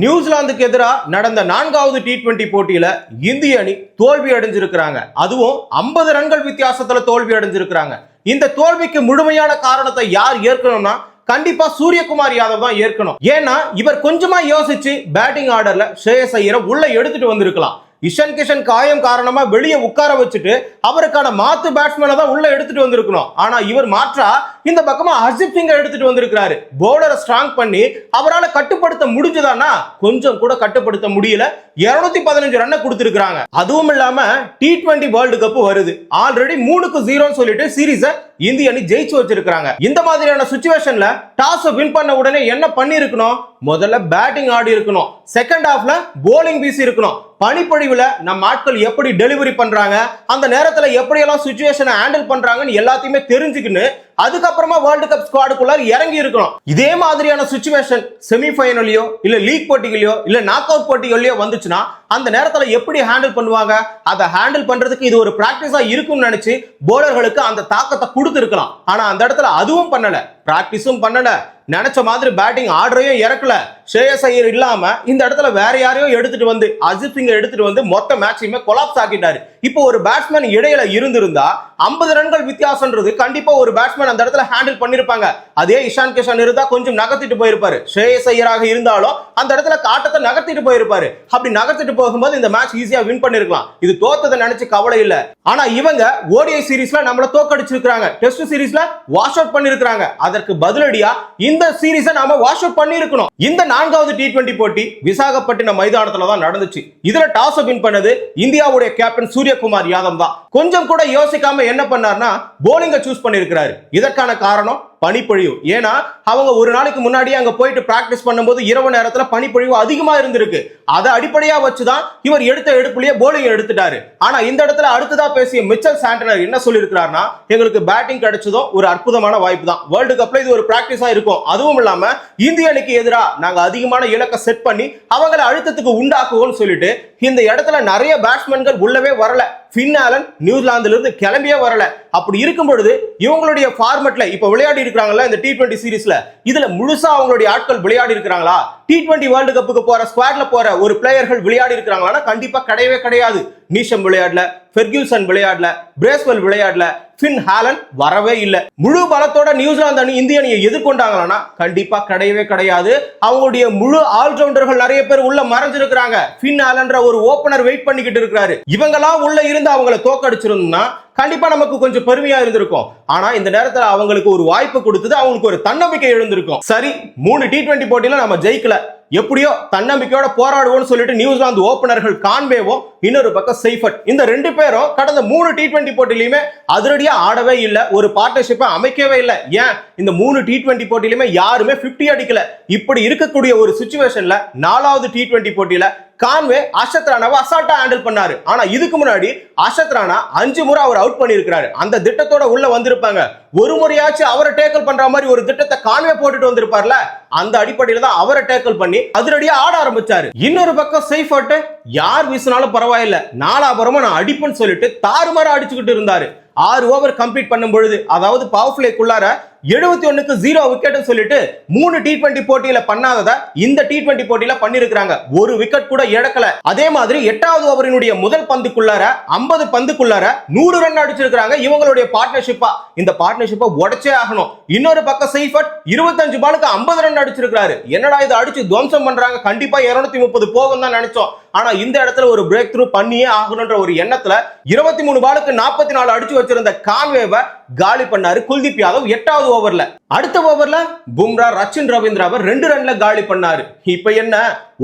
நியூசிலாந்துக்கு எதிராக நடந்த 4வது T20 போட்டியில இந்திய அணி தோல்வி அடைஞ்சிருக்கிறாங்க. அதுவும் 50 ரன்கள் வித்தியாசத்துல தோல்வி அடைஞ்சிருக்கிறாங்க. இந்த தோல்விக்கு முழுமையான காரணத்தை யார் ஏற்கணும்னா கண்டிப்பா சூரியகுமார் யாதவ் தான் ஏற்கணும். ஏன்னா இவர் கொஞ்சமா யோசிச்சு பேட்டிங் ஆர்டர்ல ஸ்ரேயஸ் ஐயரை உள்ள எடுத்துட்டு வந்திருக்கலாம். இஷான் கிஷன் காயம் காரணமா வெளியே உட்கார வச்சுட்டு அவருக்கான மாத்து பேட்ஸ்மேனை தான் உள்ள எடுத்துட்டு வந்திருக்கணும். ஆனா இவர் மாற்றா இந்த பக்கமா ஹர்ஷித் சிங்கை எடுத்துட்டு வந்திருக்கிறாரு. பவுலரை ஸ்ட்ராங் பண்ணி அவரால் கட்டுப்படுத்த முடிஞ்சதானா கொஞ்சம் கூட கட்டுப்படுத்த முடியல. 215 ரன்னை கொடுத்திருக்காங்க. அதுவும் இல்லாம T20 வேர்ல்டு கப் வருது. ஆல்ரெடி 3-0 சொல்லிட்டு சீரீஸை இந்திய அணி ஜெயிச்சு வச்சிருக்காங்க. இந்த மாதிரியான சிச்சுவேஷன்ல டாஸ் வின் பண்ண உடனே என்ன பண்ணிருக்கணும்? முதல்ல பேட்டிங் ஆடி இருக்கணும். செகண்ட் ஹாஃப்ல போலிங் வீசி இருக்கணும். பனிப்பொழிவுல நம்ம ஆட்கள் எப்படி டெலிவரி பண்றாங்க, அந்த நேரத்துல எப்படி எல்லாம் சிச்சுவேஷனை ஹேண்டில் பண்றாங்கன்னு எல்லாத்தையுமே தெரிஞ்சுக்கின்னு அதுக்கப்புறமா வேர்ல்டு கப் ஸ்குவாடுக்குள்ள இறங்கி இருக்கணும். இதே மாதிரியான சிச்சுவேஷன் செமிஃபைனலையோ இல்ல லீக் போட்டிகளையோ இல்ல நாக் அவுட் போட்டிகளையோ வந்துச்சுன்னா அந்த நேரத்துல எப்படி ஹேண்டில் பண்ணுவாங்க? அதை ஹேண்டில் பண்றதுக்கு இது ஒரு பிராக்டிஸா இருக்கும்னு நினைச்சு போலர்களுக்கு அந்த தாக்கத்தை கொடுத்துருக்கலாம். ஆனா அந்த இடத்துல அதுவும் பண்ணல, பிராக்டிஸும் பண்ணல, நினைச்ச மாதிரி பேட்டிங் ஆர்டரையும் இறக்கல. ஸ்ரேயஸ் ஐயர் இல்லாம இந்த இடத்துல வேற யாரையும் எடுத்துட்டு வந்து ஹர்ஷித் சிங்கை எடுத்துட்டு வந்து மொத்த மேட்சையுமே கொலாப்ஸ் ஆக்கிட்டாரு. இப்போ ஒரு பேட்ஸ்மேன் இடையில இருந்திருந்தா 50 ரன்கள் வித்தியாசம்ன்றது கண்டிப்பா ஒரு பேட்ஸ்மேன் அந்த இடத்துல ஹேண்டில் பண்ணிருப்பாங்க. அதே இஷான் கிஷன் இருந்தா கொஞ்சம் நகர்த்திட்டு போயிருப்பாரு. ஸ்ரேயஸ் ஐயராக இருந்தாலும் அந்த இடத்துல காட்டத்தை நகர்த்திட்டு போயிருப்பாரு. அப்படி நகர்த்திட்டு போகும்போது இந்த மேட்ச் ஈஸியா வின் பண்ணிருக்கலாம். இது தோத்ததை நினைச்சு கவலை இல்ல. ஆனா இவங்க ஓடிஐ சீரீஸ்ல நம்மள தோக்கடிச்சிருக்காங்க, டெஸ்ட் சீரீஸ்ல வாஷ் அவுட் பண்ணிருக்காங்க. அதற்கு பதிலடியா இந்த சீரீஸை நாம வாஷ் அவுட் பண்ணிருக்கணும். இந்த 4வது T20 போட்டி விசாகப்பட்டினம் மைதானத்துல தான் நடந்துச்சு. இதுல டாஸ் வின் பண்ணது இந்தியாவுடைய கேப்டன் சூரியகுமார் யாதவ் தான். கொஞ்சம் கூட யோசிக்காம என்ன பண்ணார்னா போலிங்கை சூஸ் பண்ணிருக்கிறாரு. இதற்கான காரணம் பனிப்பொழிவு. ஏன்னா அவங்க ஒரு நாளைக்கு முன்னாடியே அங்க போயிட்டு பிராக்டிஸ் பண்ணும்போது இரவு நேரத்துல பனிப்பொழிவு அதிகமா இருந்திருக்கு. அதை அடிப்படையா வச்சுதான் இவர் எடுத்த எடுப்புலயே போலிங் எடுத்துட்டாரு. ஆனா இந்த இடத்துல அடுத்ததா பேசிய மிச்சல் சாண்டனர் என்ன சொல்லியிருக்கிறார்னா, எங்களுக்கு பேட்டிங் கிடைச்சதும் ஒரு அற்புதமான வாய்ப்பு தான். வேர்ல்டு கப்ல இது ஒரு பிராக்டிஸா இருக்கும். அதுவும் இல்லாம இந்திய அணிக்கு எதிராக நாங்க அதிகமான இலக்கை செட் பண்ணி அவங்களை அழுத்தத்துக்கு உண்டாக்குவோம்னு சொல்லிட்டு இந்த இடத்துல நிறைய பேட்ஸ்மேன்கள் உள்ளவே வரல. ஃபின் ஆலன் நியூசிலாந்துல இருந்து கிளம்பியே வரல. அப்படி இருக்கும் பொழுது இவங்களுடைய ஃபார்மட்ல இப்ப விளையாடி இருக்காங்கல்ல இந்த T20 சீரீஸ்ல, இதுல முழுசா அவங்களுடைய ஆட்கள் விளையாடி இருக்காங்களா? T20 வேர்ல்டு கப்புக்கு போற ஸ்குவாட்ல போற ஒரு பிளேயர்கள் விளையாடி இருக்காங்களா? கண்டிப்பா கிடையவே கிடையாது. நீஷம் விளையாடல, ஃபெர்கியூசன் விளையாடல, பிரேஸ்வெல் விளையாடல, ஃபின் ஹாலன் வரவே இல்லை. முழு பலத்தோட நியூசிலாந்து அணி இந்திய அணியை எதிர்கொண்டாங்களா? கண்டிப்பா கிடையவே கிடையாது. அவங்களுடைய முழு ஆல்ரவுண்டர்கள் நிறைய பேர் உள்ள மறைஞ்சிருக்கிறாங்க. ஃபின் ஹாலன்ற ஒரு ஓபனர் வெயிட் பண்ணிக்கிட்டு இருக்காரு. இவங்கெல்லாம் உள்ள இருந்து அவங்களை தோக்கடிச்சிருந்தா கண்டிப்பா நமக்கு கொஞ்சம் பெருமையா இருந்திருக்கும். ஆனா இந்த நேரத்துல அவங்களுக்கு ஒரு வாய்ப்பு கொடுத்தது, அவங்களுக்கு ஒரு தன்னம்பிக்கை எழுந்திருக்கும். சரி, 3 T20 போட்டியில நம்ம ஜெயிக்கல, எப்படியோ தன்னம்பிக்கையோட போராடுவோம்னு சொல்லிட்டு நியூசிலாந்து ஓபனர்கள் கான்வேவும் இன்னொரு பக்கம் செய்ஃபர்ட், இந்த 2 பேரும் கடந்த 3 T20 போட்டியிலுமே அதிரடியா ஆடவே இல்லை, ஒரு பார்ட்னர்ஷிப்பை அமைக்கவே இல்லை. ஏன் இந்த 3 T20 போட்டியிலுமே யாருமே 50 அடிக்கல. இப்படி இருக்கக்கூடிய ஒரு சிச்சுவேஷன்ல 4வது T20 போட்டியில கான்வே அஷத் ராணாவை அசால்ட்டா ஹேண்டில் பண்ணாரு. ஆனா இதுக்கு முன்னாடி அஷத் ராணா 5 முறை அவர் அவுட் பண்ணிருக்காரு. அந்த திட்டத்தோட உள்ள வந்திருப்பாங்க. ஒரு முறையாச்சும் அவரை டேக்கிள் பண்ற மாதிரி ஒரு திட்டத்தை கான்வே போட்டுட்டு வந்திருப்பார்ல, அந்த அடிப்படையில தான் அவரை டேக்கிள் பண்ணி அதிரடியா ஆட ஆரம்பிச்சாரு. இன்னொரு பக்கம் செய்ஃபர்ட் யார் வீசினாலும் பரவாயில்லை, நாலாபுரமா நான் அடிப்பேன்னு சொல்லிட்டு தாறுமாறா அடிச்சுக்கிட்டு இருந்தாரு. 6 ஓவர் கம்ப்ளீட் பண்ணும் பொழுது, அதாவது பவர் பிளேக்குள்ளார 71க்கு 0 விக்கெட் சொல்லிட்டு 3 T20 போட்டியில பண்ணாதத இந்த T20 போட்டியில பண்ணிருக்காங்க. ஒரு விக்கெட் கூட இழக்கல. அதே மாதிரி 8வது ஓவரினுடைய முதல் பந்துக்குள்ளார 50 பந்துக்குள்ளார 100 ரன் அடிச்சிருக்காங்க. இவங்களுடைய பார்ட்னர்ஷிப்பா, இந்த பார்ட்னர்ஷிப்பை உடைச்சே ஆகணும். இன்னொரு பக்கம் செய்ஃபர்ட் 25 பாலுக்கு 50 ரன் அடிச்சிருக்காரு. என்னடா இது அடிச்சு துவம்சம் பண்றாங்க, கண்டிப்பா 230 போகும் தான் நினைச்சோம். ஆனா இந்த இடத்துல ஒரு பிரேக் த்ரூ பண்ணியே ஆகணும்ன்ற ஒரு எண்ணத்துல 23 பாலுக்கு 44 அடிச்சு வச்சிருந்த கான்வேவை காலி பண்ணாரு குல்தீப் யாதவ் 8வது ஓவர்ல. அடுத்த ஓவர்ல பும்ரா ரச்சின் ரவீந்திராவை 2 ரன்ல காலி பண்ணாரு. இப்ப என்ன,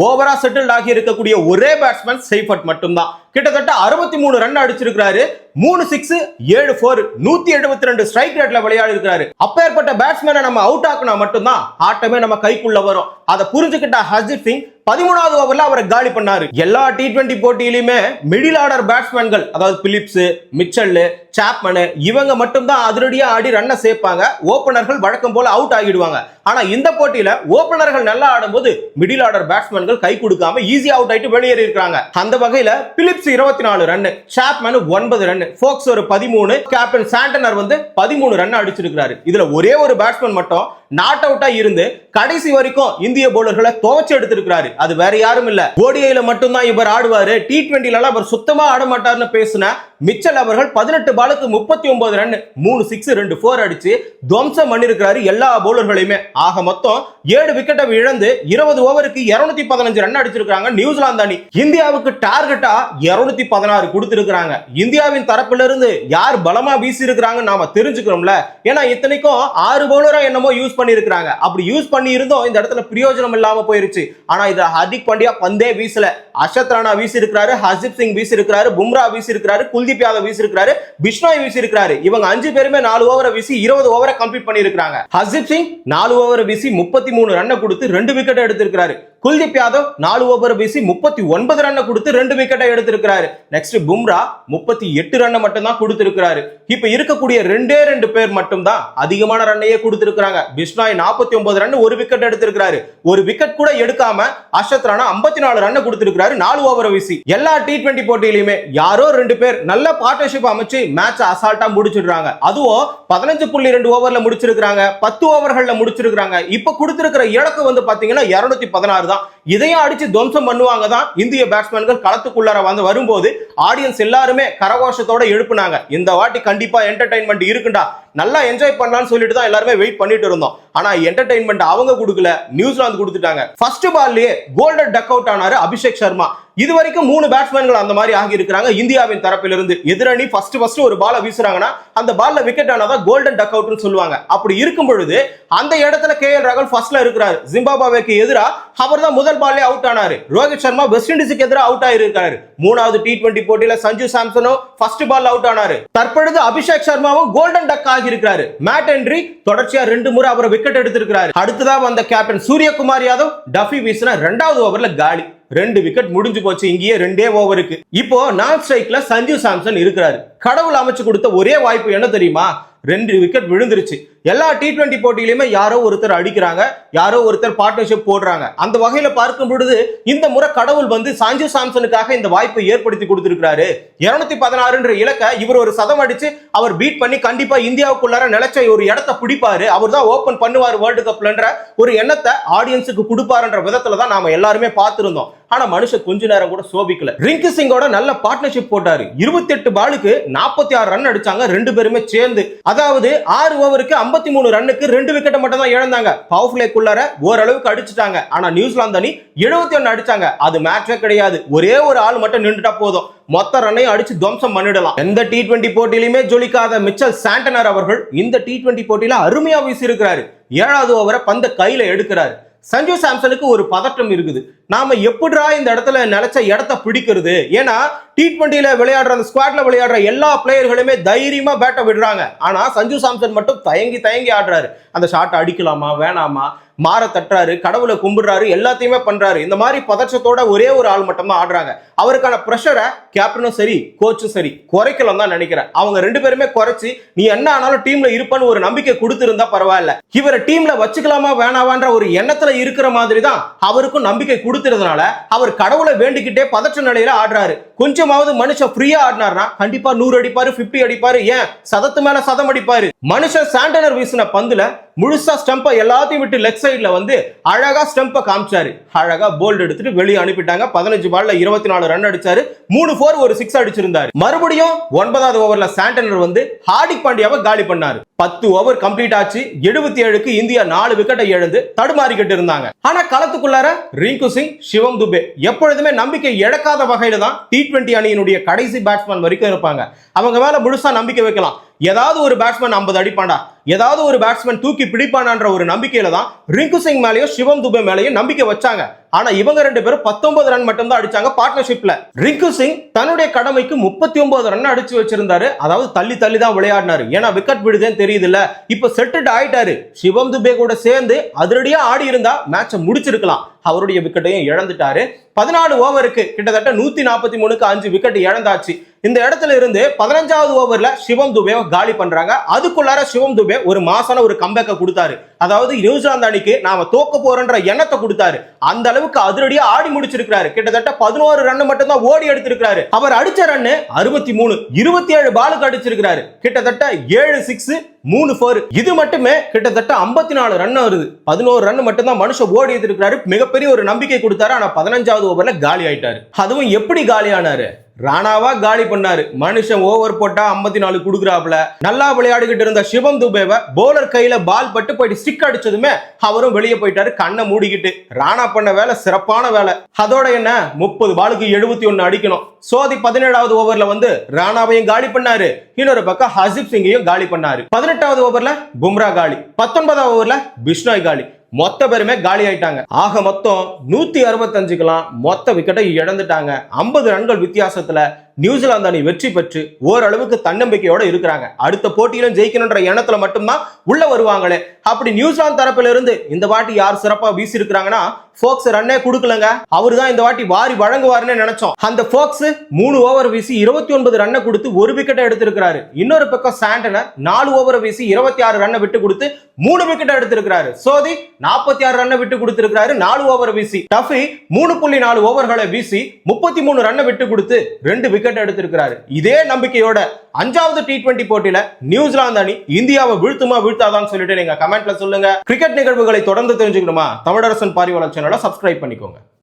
ஓவரா செட்டில்ட் ஆகி இருக்கக்கூடிய ஒரே பேட்ஸ்மேன் செய்ஃபர்ட் மட்டும்தான். கிட்டத்தட்ட 63 ரன் அடிச்சிருக்காரு. 3 6 7 4 172 ஸ்ட்ரைக் ரேட்ல விளையாடி இருக்காரு. அப்பேற்பட்ட பேட்ஸ்மேனை நம்ம அவுட் ஆக்கினா மட்டும்தான் ஆட்டமே நம்ம கைக்குள்ள வரும். அதை புரிஞ்சுக்கிட்ட ஹர்ஷித் சிங் 13வது ஓவர்ல அவரை காலி பண்ணாரு. எல்லா T20 போட்டியிலுமே மிடில் ஆர்டர் பேட்ஸ்மேன்கள், அதாவது பிலிப்ஸ், மிச்சல், சாப்மன், இவங்க மட்டும் தான் அதிரடியா ஆடி ரன்னை சேர்ப்பாங்க. ஓபனர்கள் வழக்கம் போல அவுட் ஆகிடுவாங்க. ஆனா இந்த போட்டியில ஓபனர்கள் நல்லா ஆடும்போது மிடில் ஆர்டர் பேட்ஸ்மேன்கள் கை கொடுக்காம ஈஸியா அவுட் ஆயிட்டு வெளியேறி இருக்காங்க. அந்த வகையில பிலிப்ஸ் 24 ரன், சாப்மன் 9 ரன், ஃபோக்ஸ் ஒரு 13, கேப்டன் சாண்டனர் 13 ரன் அடிச்சிருக்காரு. இதுல ஒரே ஒரு பேட்ஸ்மேன் மட்டும் நாட் அவுட்டா இருந்து கடைசி வரைக்கும் இந்திய பவுலர்களை துவச்சு எடுத்திருக்கிறாரு. அது வேற யாரும் இல்ல, ஓடிஐல மட்டும்தான் இவர் ஆடுவாரு, T20ல அவர் சுத்தமா ஆட மாட்டார்னு பேசின மிச்சல் அவர்கள் 18 பாலுக்கு 39 ரன், 3 6 2 4 அடிச்சு துவம்சம் பண்ணிருக்கிறாரு எல்லா பவுலர்களையுமே. ஆக மொத்தம் 7 விக்கெட்டை இழந்து 20 ஓவருக்கு 215 ரன் அடிச்சிருக்காங்க நியூசிலாந்து அணி. இந்தியாவுக்கு டார்கெட்டா 216 கொடுத்திருக்காங்க. இந்தியாவின் தரப்பிலிருந்து யார் பலமா வீசி இருக்காங்க நாம தெரிஞ்சுக்கிறோம்ல. ஏன்னா இத்தனைக்கும் 6 பவுலரா என்னமோ யூஸ் பண்ணி இருக்காங்க. அப்படி யூஸ் பண்ணி இருந்தோம் இந்த இடத்துல பிரயோஜனம் இல்லாம போயிருச்சு. ஆனா இத ஹர்திக் பாண்டியா பந்தே வீசல. அஷத் ராணா வீசி இருக்காரு, ஹர்ஷிப் சிங் வீசி இருக்காரு, பும்ரா வீசி இருக்காரு, குல்தீப் யாதவ் வீசி இருக்காரு, பிஷ்னாய் வீசி இருக்காரு. இவங்க 5 பேருமே 4 ஓவரை வீசி 20 ஓவரை கம்ப்ளீட் பண்ணி இருக்காங்க. ஹர்ஷிப் சிங் 4 ஓவரை வீசி 33 ரன் கொடுத்து 2 விக்கெட் எடுத்திருக்காரு. குல்தீப் யாதவ் 4 ஓவர் வீசி 39 ரன் கொடுத்து 2 விக்கெட்டை எடுத்திருக்காரு. நெக்ஸ்ட் பும்ரா 38 ரன் மட்டும் தான் கொடுத்திருக்காரு. இப்ப இருக்கக்கூடிய 2 பேர் மட்டும் தான் அதிகமான ரன்னையே கொடுத்திருக்காங்க. பிஷ்னாய் 49 ரன் 1 விக்கெட் எடுத்திருக்காரு. ஒரு விக்கெட் கூட எடுக்காம அஷத் ராணா 54 ரன் கொடுத்திருக்காரு 4 ஓவர் வீசி. எல்லா T20 போட்டியிலுமே யாரோ 2 பேர் நல்ல பார்ட்னர்ஷிப் அமைச்சு மேட்ச் அசால்ட்டா முடிச்சிடுறாங்க. அதுவும் 15.2 ஓவர்ல முடிச்சிருக்காங்க, 10 ஓவர்கள்ல முடிச்சிருக்காங்க. இப்ப கொடுத்திருக்கிற இலக்கு வந்து பாத்தீங்கன்னா 216 தான். இதையும் அடிச்சு துவம்சம் பண்ணுவாங்க தான் இந்திய பேட்ஸ்மேன்கள் களத்துக்குள்ளார வரும்போது ஆடியன்ஸ் எல்லாருமே கரகோஷத்தோட எழுப்புனாங்க. இந்த வாட்டி கண்டிப்பா என்டர்டைன்மெண்ட் இருக்குண்டா, நல்லா என்ஜாய் பண்ணலாம்னு சொல்லிட்டு தான் எல்லாருமே வெயிட் பண்ணிட்டு இருந்தோம். ஆனா என்டர்டைன்மெண்ட் அவங்க கொடுக்கல, நியூசிலாந்து கொடுத்துட்டாங்க. ஃபர்ஸ்ட் பால்லயே கோல்டன் டக் அவுட் ஆனாரு அபிஷேக் சர்மா. இது வரைக்கும் 3 பேட்ஸ்மேன்கள் அந்த மாதிரி ஆகி இருக்காங்க இந்தியாவின் தரப்பிலிருந்து. எதிரணி ஃபர்ஸ்ட் ஒரு பால வீசுறாங்கன்னா அந்த பால்ல விக்கெட் ஆனதா கோல்டன் டக் அவுட்னு சொல்லுவாங்க. அப்படி இருக்கும் பொழுது அந்த இடத்துல KL ராகுல் ஃபர்ஸ்ட்ல இருக்கிறாரு. ஜிம்பாப்வேக்கு எதிரா அவர் தான் முதல் பால்லே அவுட் ஆனாரு. ரோஹித் சர்மா வெஸ்ட் இண்டீஸுக்கு எதிராக அவுட் ஆயிருக்காரு. 3வது T20 போட்டியில சஞ்சு சாம்சனும் ஃபர்ஸ்ட் பால் அவுட் ஆனாரு. தற்பொழுது அபிஷேக் சர்மாவும் கோல்டன் டக் ஆகி இருக்கிறாரு. மேட் ஹென்றி தொடர்ச்சியா 2 முறை அவர் விக்கெட் எடுத்திருக்கிறாரு. அடுத்ததா வந்த கேப்டன் சூரியகுமார் யாதவ் டஃபி வீசின 2வது ஓவர்ல காலி. 2 விக்கெட் முடிஞ்சு போச்சு இங்கேயே 2 ஓவருக்கு. இப்போ நான் ஸ்ட்ரைக்ல சஞ்சு சாம்சன் இருக்கிறாரு. கடவுள் அமைச்சு கொடுத்த ஒரே வாய்ப்பு என்ன தெரியுமா? 2 விக்கெட் விழுந்துருச்சு. எல்லா T20 போட்டியிலுமே யாரோ ஒருத்தர் அடிக்கிறாங்க, யாரோ ஒருத்தர் பார்ட்னர்ஷிப் போடுறாங்க. அந்த வகையில பார்க்கும் பொழுது இந்த முறை கடவுள் வந்து சஞ்சு சாம்சனுக்காக இந்த வாய்ப்பை ஏற்படுத்தி கொடுத்திருக்காரு. 216 இலக்க இவர் ஒரு சதம் அடிச்சு அவர் பீட் பண்ணி கண்டிப்பா இந்தியாவுக்குள்ளார நிலைச்ச ஒரு இடத்தை பிடிப்பாரு, அவர் தான் ஓபன் பண்ணுவார் வேர்ல்டு கப்லன்ற ஒரு எண்ணத்தை ஆடியன்ஸுக்கு கொடுப்பாருன்ற விதத்துல தான் நாம எல்லாருமே பார்த்திருந்தோம். ஆனா மனுஷன் கொஞ்ச நேரம் கூட சோபிக்கல. ரிங்கு சிங்கோட நல்ல பார்ட்னர்ஷிப் போட்டாரு. 28 பாலுக்கு 46 ரன் அடிச்சாங்க 2 பேருமே சேர்ந்து. அதாவது 6 ஓவருக்கு 53 ரன்னுக்கு 2 விக்கெட் மட்டும் தான் இழந்தாங்க. பவர் பிளேக்குள்ளார ஓரளவுக்கு அடிச்சுட்டாங்க. ஆனா நியூசிலாந்து அணி 71 அடிச்சாங்க. அது மேட்சே கிடையாது. ஒரே ஒரு ஆள் மட்டும் நின்றுட்டா போதும், மொத்த ரன்னையும் அடிச்சு துவம்சம் பண்ணிடலாம். எந்த T20 போட்டியிலுமே ஜொலிக்காத மிச்சல் சாண்டனர் அவர்கள் இந்த T20 போட்டியில அருமையா வீசி இருக்கிறாரு. 7வது ஓவரை பந்த கையில எடுக்கிறாரு. சஞ்சு சாம்சனுக்கு ஒரு பதட்டம் இருக்குது. நாம எப்படிரா இந்த இடத்துல நிலைச்ச இடத்தை பிடிக்கிறது? ஏன்னா T20ல விளையாடுற அந்த ஸ்குவாட்ல விளையாடுற எல்லா பிளேயர்களுமே தைரியமா பேட்டை விடுறாங்க. ஆனா சஞ்சு சாம்சன் மட்டும் தயங்கி ஆடுறாரு. அந்த ஷாட் அடிக்கலாமா வேணாமா, மாற தட்டுறாரு, கடவுளை கும்பிடுறாரு, எல்லாத்தையுமே பண்றாரு. இந்த மாதிரி பதற்றத்தோட ஒரே ஒரு ஆள் மட்டும் தான் ஆடுறாங்க. அவருக்கான பிரஷரை கேப்டனும் சரி கோச்சும் சரி குறைக்கலாம் தான் நினைக்கிறேன். அவங்க 2 பேருமே குறைச்சு நீ என்ன ஆனாலும் டீம்ல இருப்பன்னு ஒரு நம்பிக்கை கொடுத்திருந்தா பரவாயில்ல. இவரை டீம்ல வச்சுக்கலாமா வேணாவான்ற ஒரு எண்ணத்துல இருக்கிற மாதிரி தான் அவருக்கும் நம்பிக்கை கொடுத்திருந்தனால அவர் கடவுளை வேண்டிக்கிட்டே பதற்ற நிலையில ஆடுறாரு. கொஞ்சமாவது மனுஷன் ஃப்ரீயா ஆடினார்னா கண்டிப்பா 100 அடிப்பாரு, 50 அடிப்பாரு, ஏன் சதத்து மேல சதம் அடிப்பாரு. மனுஷன் சாண்டனர் வீசின பந்துல முழுசா ஸ்டம்பை எல்லாத்தையும் விட்டு லெக் சைட்ல வந்து அழகா ஸ்டம்பை காமிச்சாரு. அழகா போல்ட் எடுத்துட்டு வெளியே அனுப்பிட்டாங்க. 15 பால்ல 24 ரன் அடிச்சாரு. 3 4 1 6 அடிச்சிருந்தாரு. மறுபடியும் 9வது ஓவர்ல சாண்டனர் வந்து ஹார்திக் பாண்டியாவை காலி பண்ணாரு. 10 ஓவர் கம்ப்ளீட் ஆச்சு. 77க்கு இந்தியா 4 விக்கெட்டை இழந்து தடுமாறிக்கிட்டு இருந்தாங்க. ஆனா களத்துக்குள்ளார ரிங்கு சிங், சிவம் துபே எப்பொழுதுமே நம்பிக்கை இழக்காத வகையில தான் T20 அணியினுடைய கடைசி பேட்ஸ்மேன் வரைக்கும் இருப்பாங்க. அவங்க மேல முழுசா நம்பிக்கை வைக்கலாம். ஏதாவது ஒரு பேட்ஸ்மேன் 50 அடிப்பாண்டா, ஏதாவது ஒரு பேட்ஸ்மேன் தூக்கி பிடிப்பானான்ற ஒரு நம்பிக்கையில தான் ரிங்கு சிங் மேலேயும் சிவம் துபே மேலேயும் நம்பிக்கை வச்சாங்க. ஆனா இவங்க 2 பேரும் 19 ரன் மட்டும் தான் அடிச்சாங்க பார்ட்னர்ஷிப்ல. ரிங்கு சிங் தன்னுடைய கடமைக்கு 39 ரன் அடிச்சு வச்சிருந்தாரு. அதாவது தள்ளி தான் விளையாடினாரு. ஏன்னா விக்கெட் விடுதேன்னு தெரியுது இல்ல, இப்ப செட்டட் ஆயிட்டாரு. சிவம் துபே கூட சேர்ந்து அதிரடியா ஆடி இருந்தா மேட்சை முடிச்சிருக்கலாம். அவருடைய விக்கெட்டையும் இழந்துட்டாரு. 14 ஓவருக்கு கிட்டத்தட்ட 143க்கு 5 விக்கெட் இழந்தாச்சு. இந்த இடத்துல இருந்து 15வது ஓவர்ல சிவம் துபே காலி பண்றாங்க. அதுக்குள்ளார சிவம் துபே ஒரு மாசான ஒரு கம்பேக்க கொடுத்தாரு. அதாவது நியூசிலாந்து அணிக்கு நாம தோக்க போறன்ற எண்ணத்தை கொடுத்தாரு. அந்த அளவுக்கு அதிரடியா ஆடி முடிச்சிருக்காரு. கிட்டத்தட்ட 11 ரன் மட்டும் தான் ஓடி எடுத்திருக்காரு. அவர் அடிச்ச ரன் 63, 27 பாலுக்கு அடிச்சிருக்காரு. கிட்டத்தட்ட 7 6 3 4. இது மட்டுமே கிட்டத்தட்ட 54 ரன் வருது. 11 ரன் மட்டும் தான் மனுஷன் ஓடி இருக்காரு. மிகப்பெரிய ஒரு நம்பிக்கை கொடுத்தாரு. ஆனா 15வது ஓவர்ல காலி ஆயிட்டாரு. அதுவும் எப்படி காலி ஆனாரு? ராணாவா காலி பண்ணாரு. மனுஷன் ஓவர் போட்டா 54 குடுக்குறாப்ல. நல்லா விளையாடிக்கிட்டு இருந்த சிவம் துபேவை பவுலர் கையில பால் பட்டு போயிட்டு ஸ்டிக் அடிச்சதுமே அவரும் வெளியே போயிட்டாரு கண்ணை மூடிக்கிட்டு. ராணா பண்ண வேலை சிறப்பான வேலை. அதோட என்ன 30 பாலுக்கு 71 அடிக்கணும். சோதி 17வது ஓவர்ல வந்து ராணாவையும் காலி பண்ணாரு. இன்னொரு பக்கம் ஹர்ஷிப் சிங்கையும் காலி பண்ணாரு. 18வது ஓவர்ல பும்ரா காலி. 19வது ஓவர்ல பிஷ்னாய் காலி. மொத்த பேருமே காலி ஆயிட்டாங்க. ஆக மொத்தம் 165க்குலாம் மொத்த விக்கெட்டை இழந்துட்டாங்க. 50 ரன்கள் வித்தியாசத்துல நியூசிலாந்து அணி வெற்றி பெற்று ஓரளவுக்கு தன்னம்பிக்கையோட இருக்கிறாங்க. அடுத்த போட்டியிலும் ஜெயிக்கணும்ன்ற எண்ணத்துல மட்டும்தான் உள்ள வருவாங்களே. அப்படி நியூசிலாந்து தரப்புல இருந்து இந்த வாட்டி யார் சிறப்பா வீசி இருக்கிறாங்கன்னா ஃபோக்ஸ் ரன்னே கொடுக்கலங்க. அவரு தான் இந்த வாட்டி வாரி வழங்குவாருன்னு நினைச்சோம். அந்த ஃபோக்ஸ் 3 ஓவர் வீசி 29 ரன்னை கொடுத்து 1 விக்கெட்டை எடுத்திருக்கிறாரு. இன்னொரு பக்கம் சாண்டனர் 4 ஓவர் வீசி 26 ரன்னை விட்டு கொடுத்து 3 விக்கெட்டை எடுத்திருக்கிறாரு. சோதி 46 ரன்னை விட்டு கொடுத்திருக்கிறாரு 4 ஓவர் வீசி. டஃபி 3.4 ஓவர்களை வீசி 33 ரன்னை விட்டு கொடுத்து 2 விக்கெட் எடுத்திருக்கிறாரு. இதே நம்பிக்கையோட 5வது T20 போட்டியில நியூசிலாந்து அணி இந்தியாவை வீழ்த்துமா வீழ்த்தாதான்னு சொல்லிட்டு நீங்க கமெண்ட்ல சொல்லுங்க. கிரிக்கெட் நிகழ்வுகளை தொடர்ந்து தெரிஞ்சுக்கணுமா? தமிழரசன் பார்வையாளர் சேனலை சப்ஸ்கிரைப் பண்ணிக்கோங்க.